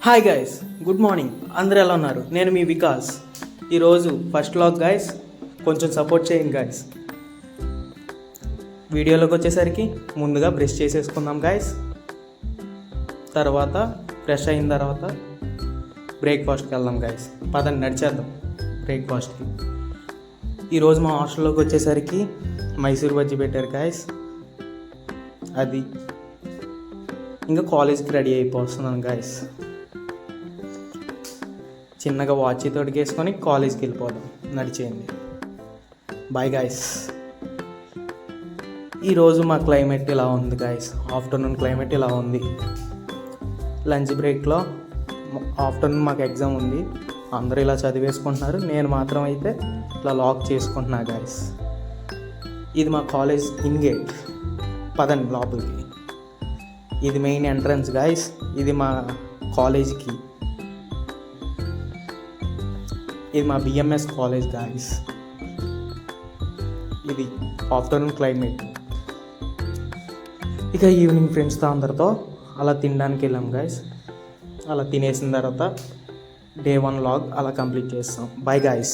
Hi guys, good morning. అందరూ ఎలా ఉన్నారు? నేను మీ వికాస్. ఈరోజు ఫస్ట్ వ్లాగ్ గైస్, కొంచెం సపోర్ట్ చేయండి గైస్. వీడియోలోకి వచ్చేసరికి ముందుగా బ్రష్ చేసేసుకుందాం గైస్. తర్వాత ఫ్రెష్ అయిన తర్వాత బ్రేక్ఫాస్ట్కి వెళ్దాం గైస్. పదండి నడిచేద్దాం బ్రేక్ఫాస్ట్కి. ఈరోజు మా హాస్టల్లోకి వచ్చేసరికి మైసూర్ బజ్జీ పెట్టారు గైస్. అది ఇంకా కాలేజ్కి రెడీ అయిపోతున్నాను గైస్. చిన్నగా వాచ్ తోటికేసుకొని కాలేజ్కి వెళ్ళిపోదాం. నడిచేయండి. Bye guys. ఈరోజు మా క్లైమేట్ ఇలా ఉంది గాయస్. ఆఫ్టర్నూన్ క్లైమేట్ ఇలా ఉంది. లంచ్ బ్రేక్లో ఆఫ్టర్నూన్ మాకు ఎగ్జామ్ ఉంది. అందరూ ఇలా చదివేసుకుంటున్నారు. నేను మాత్రం అయితే ఇలా లాక్ చేసుకుంటున్నా గాయస్. ఇది మా కాలేజ్ ఇన్ గేట్. పదండి లోపలికి. ఇది మెయిన్ ఎంట్రన్స్ గాయస్. ఇది మా కాలేజ్కి. ఇది మా బిఎంఎస్ కాలేజ్ గాయస్. ఇది ఆఫ్టర్నూన్ క్లైమేట్. ఇక ఈవినింగ్ ఫ్రెండ్స్తో అందరితో అలా తినడానికి వెళ్ళాం గాయస్. అలా తినేసిన తర్వాత డే 1 వ్లాగ్ అలా కంప్లీట్ చేస్తాం. By guys.